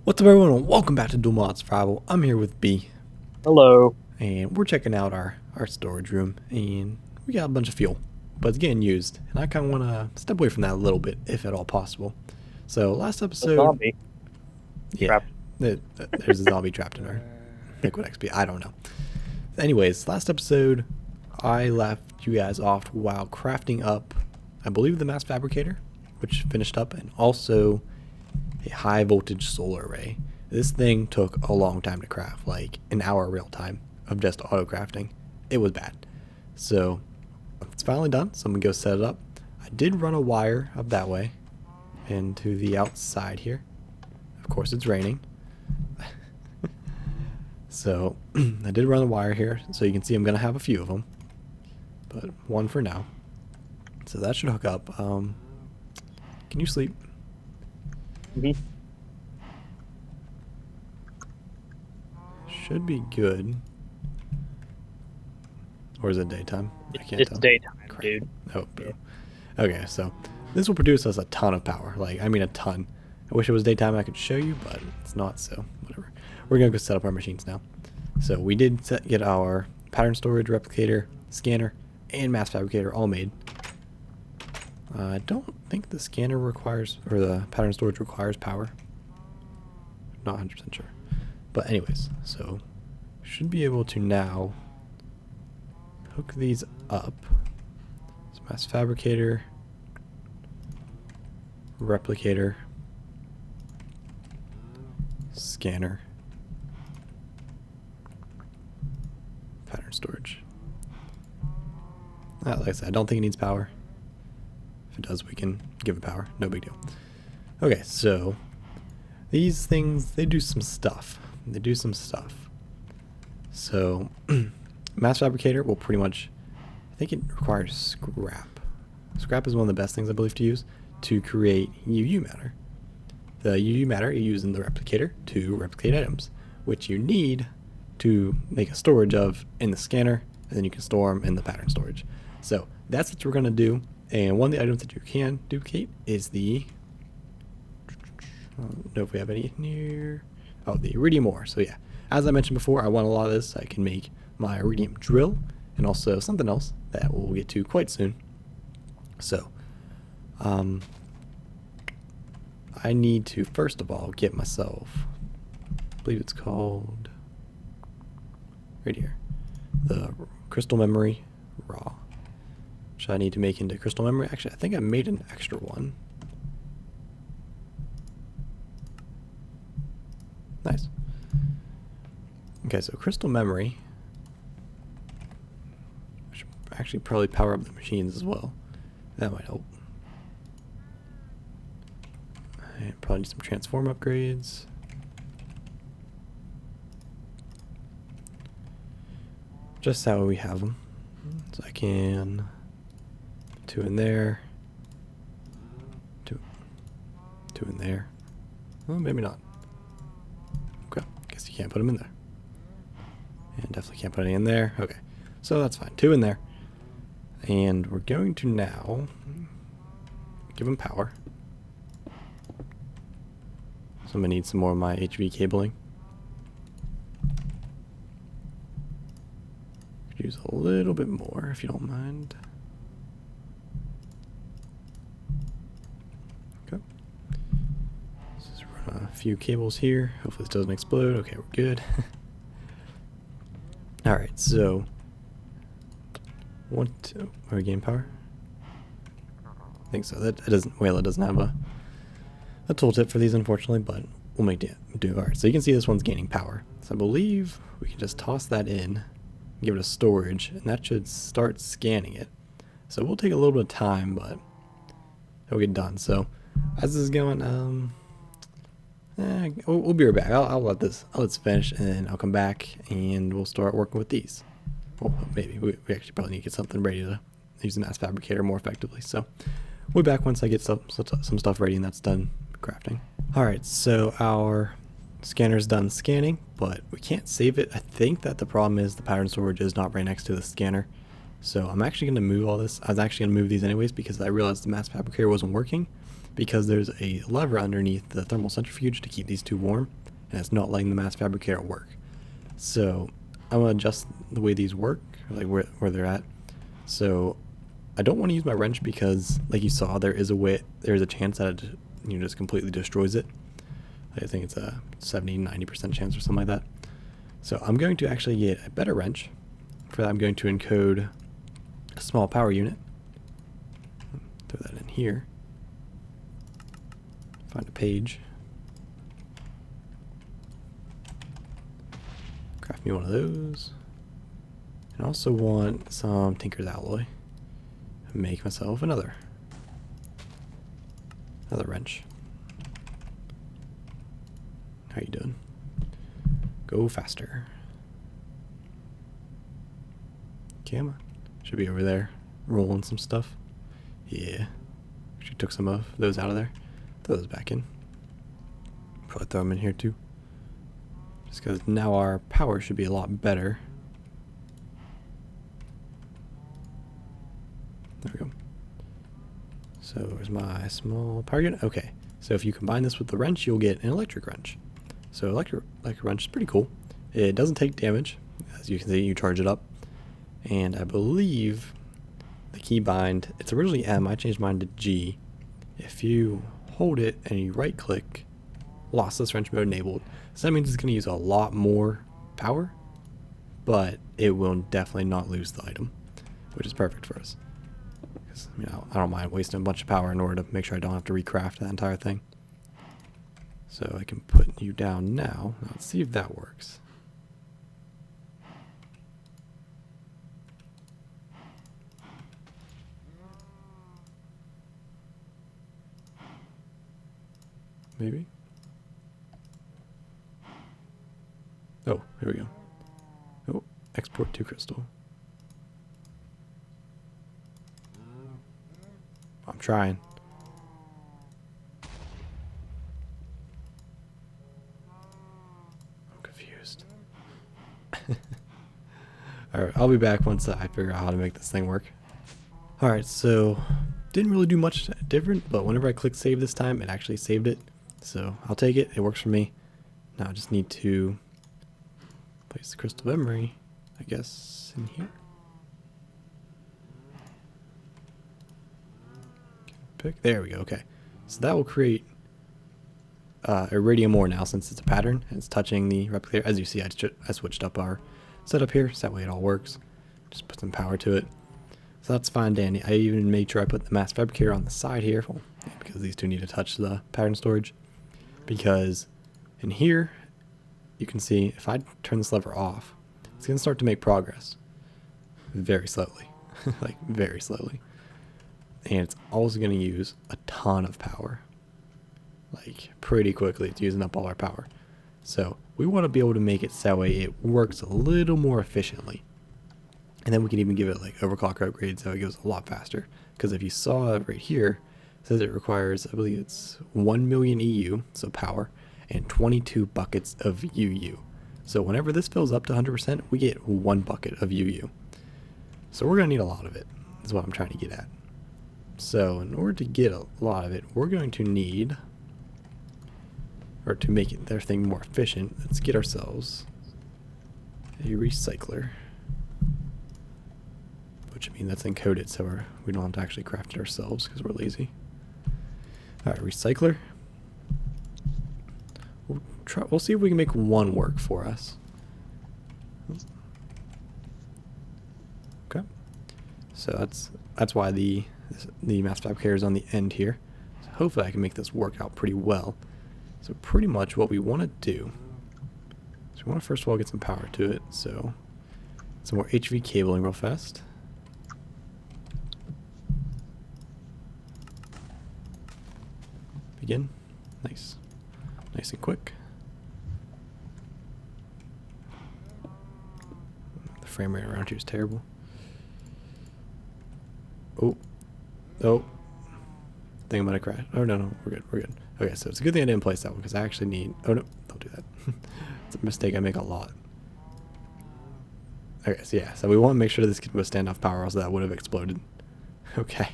What's up everyone and welcome back to Dual Mod Survival. I'm here with B Hello. and we're checking out our storage room and we got a bunch of fuel, but it's getting used and I kind of want to step away from that a little bit if at all possible. So last A episode, zombie. yeah, Trapped. there's a zombie trapped in our liquid XP. I don't know. Anyways, last episode I left you guys off while crafting up, I believe, the mass fabricator, which finished up, and also a high voltage solar array. This thing took a long time to craft, like an hour real time of just auto crafting. It was bad. So it's finally done, so I'm gonna go set it up. I did run a wire up that way into the outside here. Of course it's raining. So I did run a wire here, so you can see I'm gonna have a few of them, but one for now. So that should hook up. Can you sleep? Mhm. Should be good. Or is it daytime? I can't It's tell. daytime, Crap. dude. Oh, boo. Okay, so this will produce us a ton of power. Like, I mean a ton. I wish it was daytime and I could show you, but it's not, so whatever. We're gonna go set up our machines now. So we did get our pattern storage, replicator, scanner, and mass fabricator all made. I don't think the scanner requires, or the pattern storage requires power. Not 100% sure. But anyways, so should be able to now hook these up. So mass fabricator, replicator, scanner, pattern storage. Like I said, I don't think it needs power. If it does, we can give it power. No big deal. Okay, so these things, they do some stuff. They do some stuff. So mass fabricator will pretty much, I think it requires scrap. Scrap is one of the best things I believe to use to create UU matter. The UU matter you use in the replicator to replicate items, which you need to make a storage of in the scanner, and then you can store them in the pattern storage. So that's what we're going to do. And one of the items that you can duplicate is the, I don't know if we have any near, oh, the iridium ore. So yeah, as I mentioned before, I want a lot of this so I can make my iridium drill and also something else that we'll get to quite soon. So I need to first of all get myself, I believe it's called right here, the crystal memory raw, which I need to make into crystal memory. Actually, I think I made an extra one. Nice. Okay, so crystal memory. I should actually probably power up the machines as well. That might help. I probably need some transform upgrades. Just that way we have them. So I can two in there, two in there. Well, maybe not. Okay, guess you can't put them in there. And definitely can't put any in there. Okay, so that's fine. Two in there. And we're going to now give them power. So I'm going to need some more of my HV cabling. Could use a little bit more if you don't mind. Okay. Let's just run a few cables here. Hopefully this doesn't explode. Okay, we're good. Alright, so are we gain power? I think so. That doesn't, well, it doesn't have a tooltip for these, unfortunately, but we'll make do. Alright, so you can see this one's gaining power. So I believe we can just toss that in, give it a storage, and that should start scanning it. So we'll take a little bit of time, but it'll get done. So as this is going, we'll be right back. I'll let this finish, and then I'll come back and we'll start working with these. Well, maybe we actually probably need to get something ready to use the mass fabricator more effectively. So we'll be back once I get some stuff ready and that's done crafting. Alright, so our scanner's done scanning, but we can't save it. I think that the problem is the pattern storage is not right next to the scanner, So I'm actually going to move all this. I was actually going to move these anyways because I realized the mass fabricator wasn't working because there's a lever underneath the thermal centrifuge to keep these two warm, and it's not letting the mass fabricator work. So I'm going to adjust the way these work, like where they're at. So I don't want to use my wrench because, like you saw, there's a chance that it just completely destroys it. I think it's a 70-90% chance or something like that. So I'm going to actually get a better wrench. For that, I'm going to encode a small power unit. Throw that in here. Find a page. Craft me one of those. And I also want some Tinker's Alloy. Make myself another wrench. How you doing? Go faster. Okay, should be over there rolling some stuff. Yeah. She took some of those out of there. Throw those back in. Probably throw them in here too. Just because now our power should be a lot better. There we go. So where's my small power unit? Okay. So if you combine this with the wrench, you'll get an electric wrench. So electric wrench is pretty cool. It doesn't take damage. As you can see, you charge it up. And I believe the keybind, it's originally M. I changed mine to G. If you hold it and you right click, lossless wrench mode enabled. So that means it's going to use a lot more power, but it will definitely not lose the item, which is perfect for us. Because I don't mind wasting a bunch of power in order to make sure I don't have to recraft that entire thing. So I can put you down now. Let's see if that works. Maybe? Oh, here we go. Oh, export to crystal. I'm trying. I'm confused. Alright, I'll be back once I figure out how to make this thing work. Alright, so didn't really do much different, but whenever I click save this time, it actually saved it. So I'll take it. It works for me. Now I just need to place the crystal memory, I guess, in here. Pick. There we go. Okay. So that will create iridium ore now since it's a pattern and it's touching the replicator. As you see, I switched up our setup here so that way it all works. Just put some power to it. So that's fine, dandy. I even made sure I put the mass fabricator on the side here, well, because these two need to touch the pattern storage. Because in here, you can see if I turn this lever off, it's going to start to make progress very slowly, like very slowly. And it's also going to use a ton of power, like pretty quickly. It's using up all our power. So we want to be able to make it so that way it works a little more efficiently. And then we can even give it like overclock upgrades so it goes a lot faster. Because if you saw right here, it says it requires, I believe it's 1 million EU, so power, and 22 buckets of UU. So whenever this fills up to 100%, we get 1 bucket of UU. So we're going to need a lot of it, is what I'm trying to get at. So in order to get a lot of it, we're going to need, or to make it their thing more efficient, let's get ourselves a recycler. Which means that's encoded, so we don't have to actually craft it ourselves because we're lazy. Alright, recycler. We'll see if we can make one work for us. Okay. So that's why the mass fabricator is on the end here. So hopefully I can make this work out pretty well. So pretty much what we want to do is we want to first of all get some power to it. So some more HV cabling real fast. Begin. Nice. Nice and quick. The frame rate around here is terrible. Oh. Oh. I think I'm gonna crash. Oh, no, we're good, we're good. Okay, so it's a good thing I didn't place that one, because I actually need... Oh, no, don't do that. It's a mistake I make a lot. Okay, so yeah, so we want to make sure this can withstand enough power, else that would have exploded. Okay.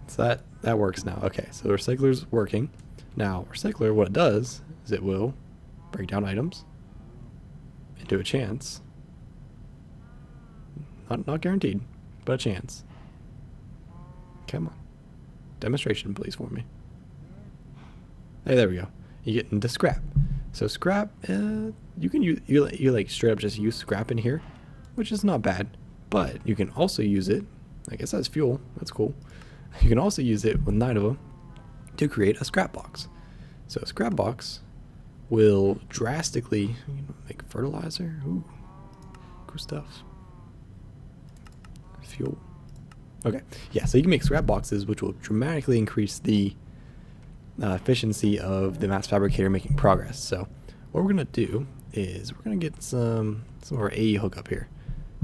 So that works now. Okay, so the recycler's working. Now, recycler, what it does is it will break down items into a chance. Not guaranteed, but a chance. Come on. Demonstration, please, for me. Hey, there we go. You get into scrap. So scrap, you can use, you like straight up just use scrap in here, which is not bad. But you can also use it, I guess as fuel. That's cool. You can also use it with 9 of them to create a scrap box. So a scrap box will drastically make fertilizer. Ooh, cool stuff. Fuel. Okay, yeah, so you can make scrap boxes, which will dramatically increase the efficiency of the mass fabricator making progress. So what we're gonna do is we're gonna get some of our AE hookup here.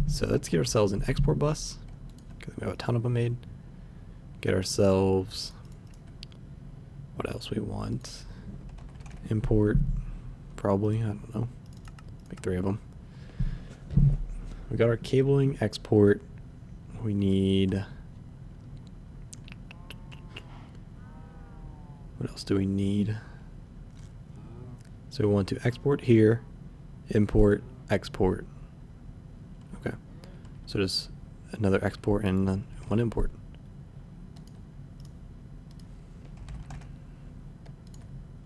So let's get ourselves an export bus because we have a ton of them made. Get ourselves, what else we want? Import, probably, I don't know. Make 3 of them. We got our cabling, export. We need, what else do we need? So we want to export here, import, export. Okay, so just another export and then 1 import.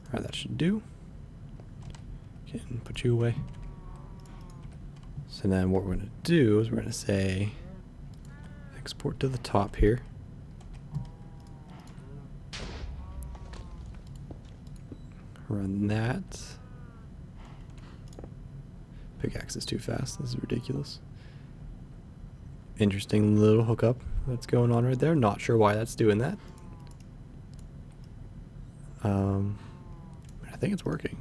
Alright, that should do. Can put you away. So then what we're going to do is we're going to say export to the top here. Run that. Pickaxe is too fast. This is ridiculous. Interesting little hookup that's going on right there. Not sure why that's doing that. I think it's working.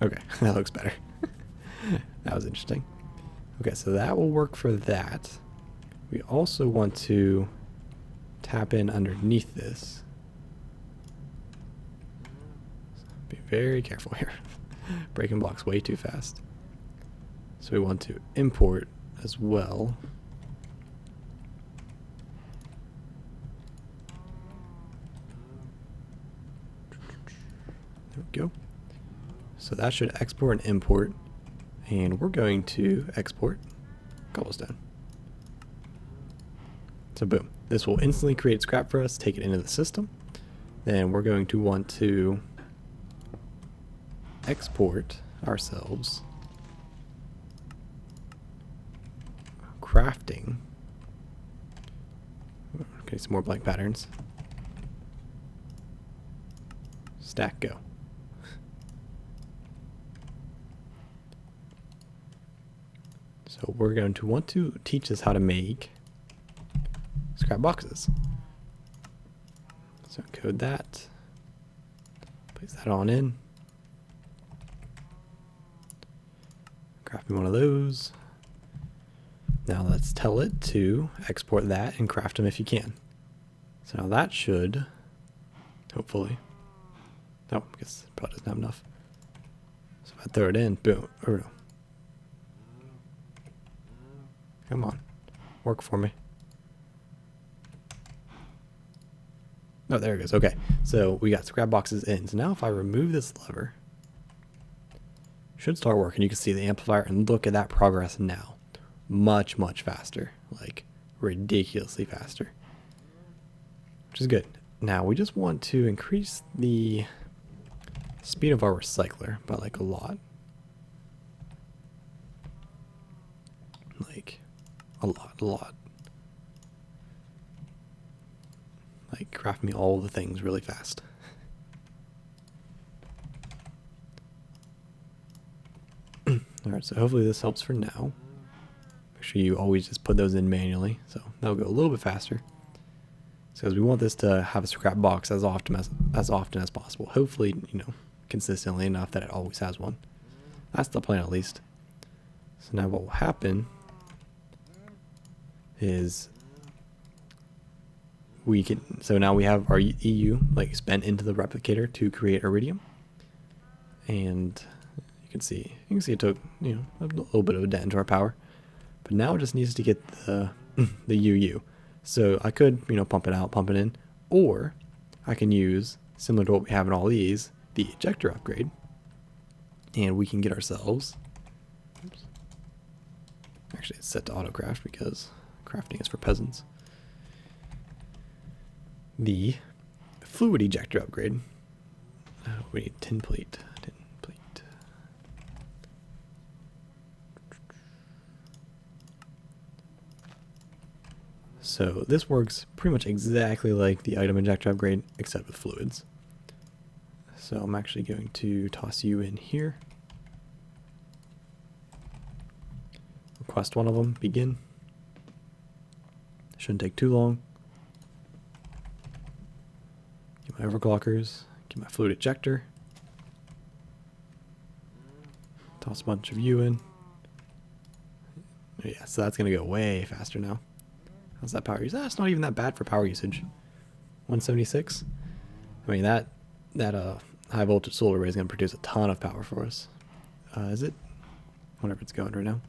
Okay, that looks better. That was interesting. Okay, so that will work for that. We also want to tap in underneath this. Be very careful here. Breaking blocks way too fast. So we want to import as well. There we go. So that should export and import. And we're going to export cobblestone. So boom. This will instantly create scrap for us, take it into the system. Then we're going to want to export ourselves crafting. Okay, some more blank patterns. Stack go. So we're going to want to teach us how to make scrap boxes. So code that. Place that on in. Craft me one of those. Now let's tell it to export that and craft them if you can. So now that should, hopefully, oh, I guess it probably doesn't have enough. So if I throw it in, boom, oh no. Come on, work for me. Oh, there it goes. Okay, so we got scrap boxes in. So now if I remove this lever, it should start working. You can see the amplifier, and look at that progress now. Much, much faster. Like, ridiculously faster. Which is good. Now, we just want to increase the speed of our recycler by, like, a lot. Like, a lot. Like, craft me all the things really fast. Alright, so hopefully this helps for now. Make sure you always just put those in manually, so that'll go a little bit faster. Because we want this to have a scrap box as often as possible. Hopefully, you know, consistently enough that it always has one. That's the plan, at least. So now what will happen is we can, so now we have our EU like spent into the replicator to create iridium, and can see it took, you know, a little bit of a dent into our power. But now it just needs to get the the UU. So I could, you know, pump it out, pump it in, or I can use, similar to what we have in all these, the ejector upgrade, and we can get ourselves, oops, actually it's set to auto craft because crafting is for peasants, the fluid ejector upgrade. We need tin plate. So this works pretty much exactly like the item injector upgrade, except with fluids. So I'm actually going to toss you in here. Request one of them, begin. Shouldn't take too long. Get my overclockers, get my fluid ejector. Toss a bunch of you in. Yeah, so that's gonna go way faster now. How's that power usage? That's not even that bad for power usage. 176. I mean that high voltage solar array is gonna produce a ton of power for us. Is it? Whatever it's going right now.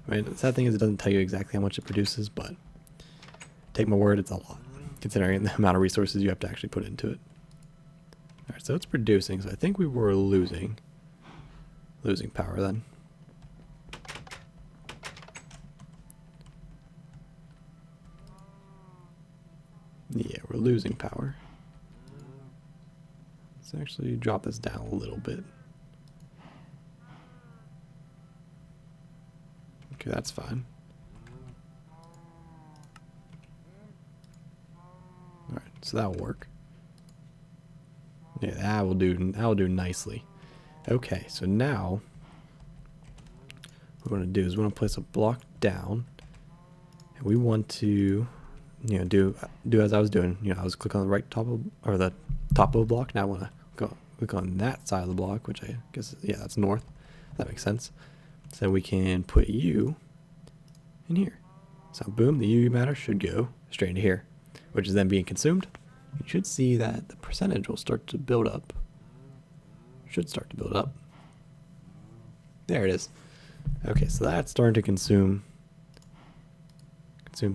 I mean, the sad thing is it doesn't tell you exactly how much it produces, but take my word, it's a lot, considering the amount of resources you have to actually put into it. Alright, so it's producing, so I think we were losing power then. Yeah, we're losing power. Let's actually drop this down a little bit. Okay, that's fine. Alright, so that'll work. Yeah, that'll do nicely. Okay, so now what we're gonna do is we're gonna place a block down, and we want to, you know, do as I was doing. You know, I was click on the right top of, or the top of a block. Now I want to go click on that side of the block, which I guess, yeah, that's north. That makes sense. So we can put you in here. So boom, the UU matter should go straight into here, which is then being consumed. You should see that the percentage will start to build up. Should start to build up. There it is. Okay, so that's starting to consume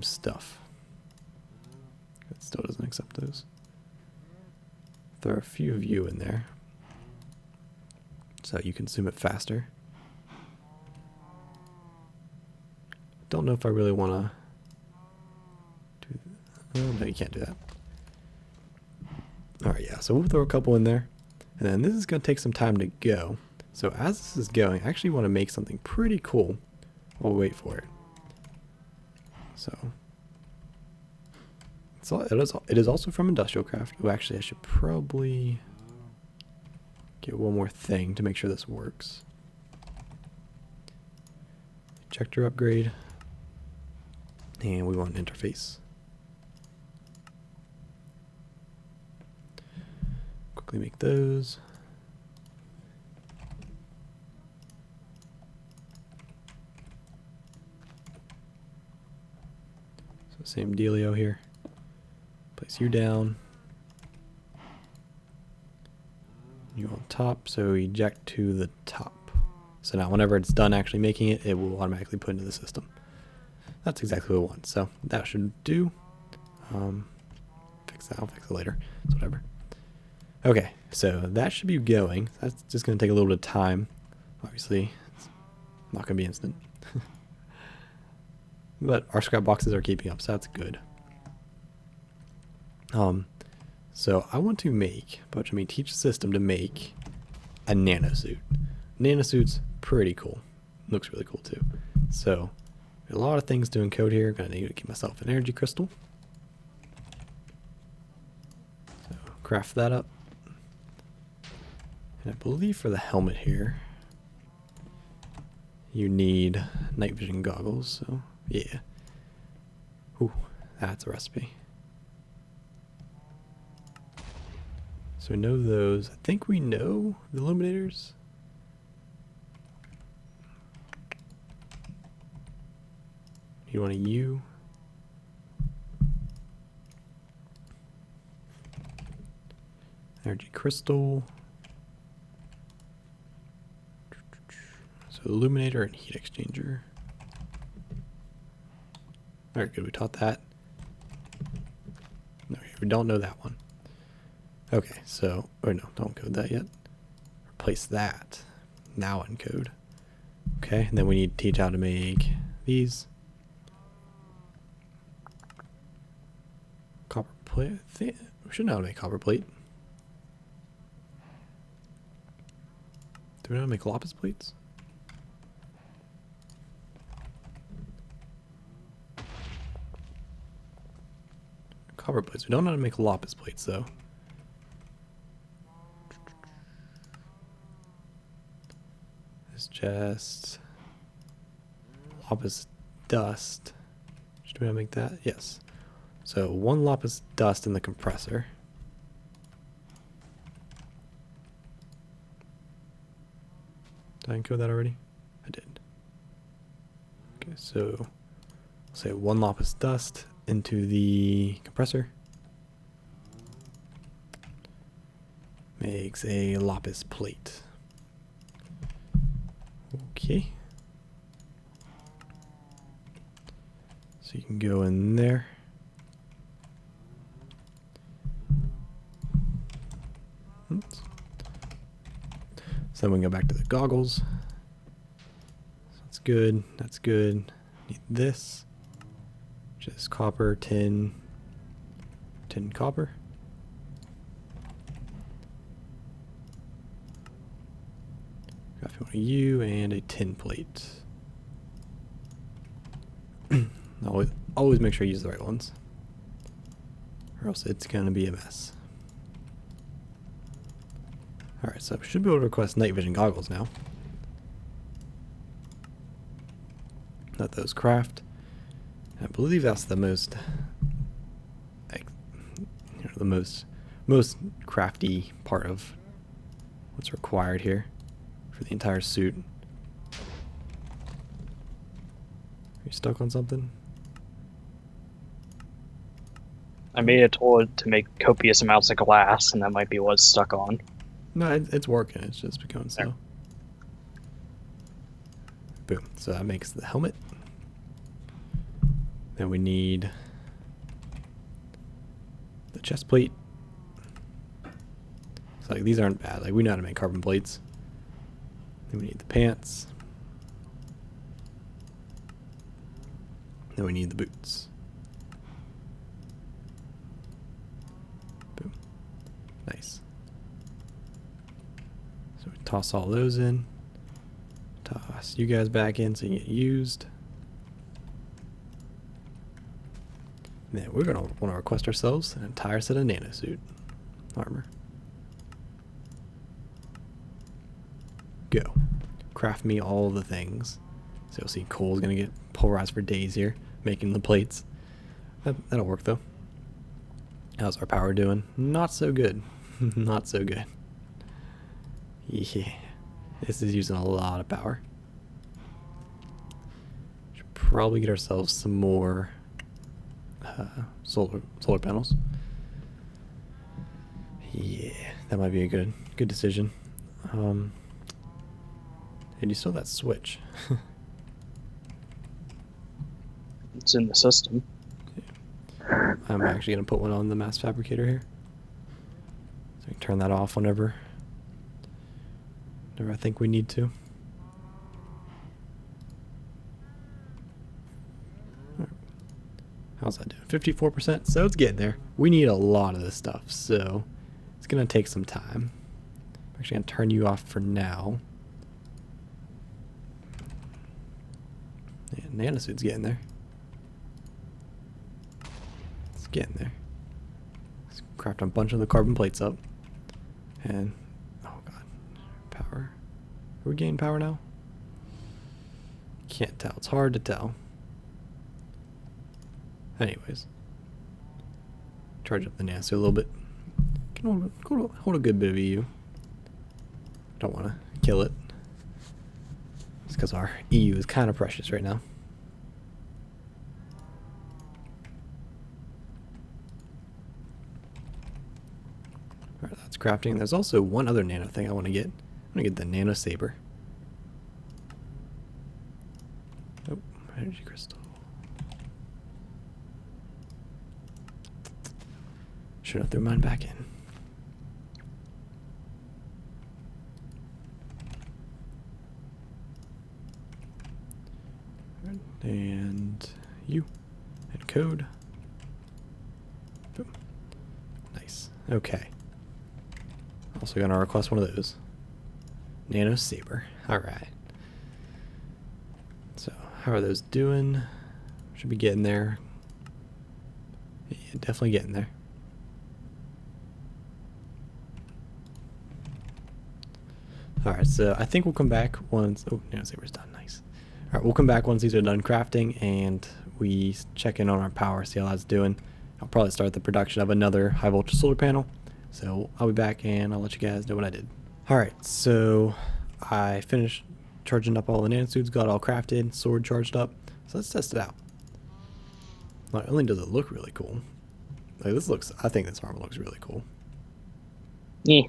stuff. It still doesn't accept those. Throw a few of you in there so you consume it faster. Don't know if I really want to do that. Oh, no, you can't do that. Alright, yeah, so we'll throw a couple in there. And then this is going to take some time to go. So as this is going, I actually want to make something pretty cool while we wait for it. So it is also from Industrial Craft. Oh, actually, I should probably get one more thing to make sure this works. Ejector upgrade. And we want an interface. Quickly make those. So same dealio here. Place you down. You on top, so eject to the top. So now whenever it's done actually making it, it will automatically put into the system. That's exactly what we want. So that should do. Fix that, I'll fix it later. It's whatever. Okay, so that should be going. That's just going to take a little bit of time. Obviously, it's not going to be instant. But our scrap boxes are keeping up, so that's good. So I want to make, teach the system to make a nano suit. Nano suit's pretty cool. Looks really cool too. So a lot of things to encode here. Gonna need to get myself an energy crystal. So craft that up. And I believe for the helmet here, you need night vision goggles. So yeah. Ooh, that's a recipe. So we know those. I think we know the illuminators. You want a U. Energy crystal. So illuminator and heat exchanger. Alright, good. We taught that. Okay, we don't know that one. Okay, so, or no, don't code that yet. Replace that. Now encode. Okay, and then we need to teach how to make these. Copper plate. We should know how to make copper plate. Do we know how to make lapis plates? Copper plates. We don't know how to make lapis plates though. It's just lapis dust. Should we make that? Yes. So 1 lapis dust in the compressor. Did I encode that already? I did. Okay, so we'll say 1 lapis dust into the compressor. Makes a lapis plate. Okay. So you can go in there. Oops. So then we can go back to the goggles. So that's good. That's good. Need this. Which is copper, tin, copper. Graphene U and a tin plate. always make sure you use the right ones, or else it's gonna be a mess. Alright, so we should be able to request night vision goggles now. Let those craft. I believe that's the most, like, you know, the most crafty part of what's required here for the entire suit. Are you stuck on something? I made a tool to make copious amounts of glass, and that might be what's stuck on. No, it's working. It's just becoming slow. Boom. So that makes the helmet. Then we need the chest plate. So like these aren't bad. Like we know how to make carbon plates. Then we need the pants. Then we need the boots. Boom. Nice. So we toss all those in. Toss you guys back in so you get used. And then we're going to want to request ourselves an entire set of nano suit armor. Go. Craft me all the things. So you'll see Cole's going to get pulverized for days here, making the plates. That'll work though. How's our power doing? Not so good. Not so good. Yeah. This is using a lot of power. Should probably get ourselves some more solar panels. Yeah, that might be a good decision. And you still have that switch. It's in the system. Yeah. I'm actually gonna put one on the mass fabricator here, so we can turn that off whenever I think we need to. How's that doing? 54%. So it's getting there. We need a lot of this stuff, so it's gonna take some time. I'm actually gonna turn you off for now. Yeah, nanosuit's getting there. It's getting there. Let's craft a bunch of the carbon plates up. And oh god. Power. Are we gaining power now? Can't tell. It's hard to tell. Anyways. Charge up the nanosuit a little bit. Can hold a good bit of EU. Don't want to kill it. Just because our EU is kind of precious right now. Alright, that's crafting. There's also one other nano thing I want to get. I want to get the nano saber. Energy crystal. Should have threw mine back in. And you. And code. Boom. Nice. Okay. Also gonna request one of those. Nano saber. Alright. So, how are those doing? Should be getting there. Yeah, definitely getting there. Alright, so I think we'll come back once... Oh, Nano saber's done. Nice. Alright, we'll come back once these are done crafting and we check in on our power, see how that's doing. I'll probably start the production of another high voltage solar panel. So I'll be back and I'll let you guys know what I did. Alright, so I finished charging up all the nanosuits, got all crafted, sword charged up. So let's test it out. Not only does it look really cool, like this looks, I think this armor looks really cool. Yeah.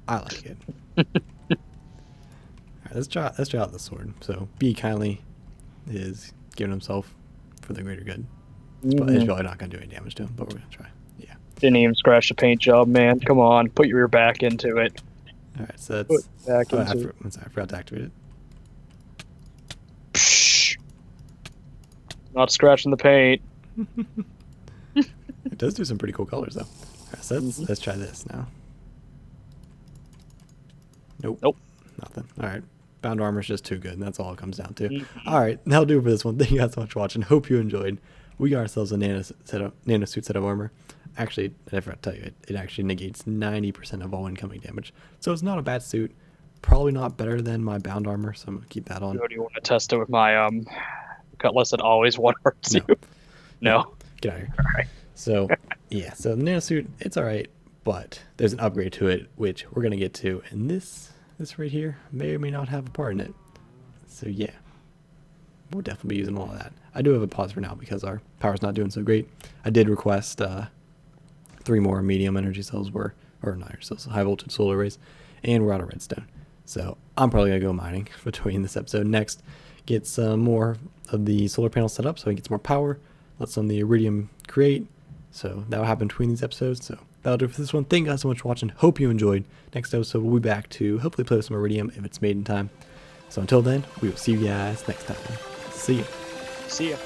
I like it. Alright, let's try out the sword. So B kindly is giving himself for the greater good. It's probably not gonna do any damage to him, but we're gonna try. Yeah. Didn't even scratch the paint job, man. Come on, put your back into it. Alright, so that's... I forgot to activate it. Psh. Not scratching the paint. It does do some pretty cool colors, though. Alright, so let's try this now. Nope. Nothing. Alright. Bound armor is just too good, and that's all it comes down to. Alright, that'll do it for this one. Thank you guys so much for watching. Hope you enjoyed. We got ourselves a nano suit set of armor. Actually, I forgot to tell you, it actually negates 90% of all incoming damage. So it's not a bad suit. Probably not better than my bound armor, so I'm going to keep that on. Do you want to test it with my cutlass that always one hurts you? No. Get out of here. Alright. So, yeah, so the nano suit, it's alright, but there's an upgrade to it, which we're going to get to. And this right here may or may not have a part in it. So, yeah. We'll definitely be using all of that. I do have a pause for now because our power's not doing so great. I did request 3 more medium energy cells or not energy cells, high voltage solar arrays, and we're out of redstone. So I'm probably gonna go mining between this episode. Next, get some more of the solar panels set up so I can get some more power, let some of the iridium create. So that'll happen between these episodes. So that'll do it for this one. Thank you guys so much for watching. Hope you enjoyed. Next episode we'll be back to hopefully play with some iridium if it's made in time. So until then, we will see you guys next time. See ya. See ya.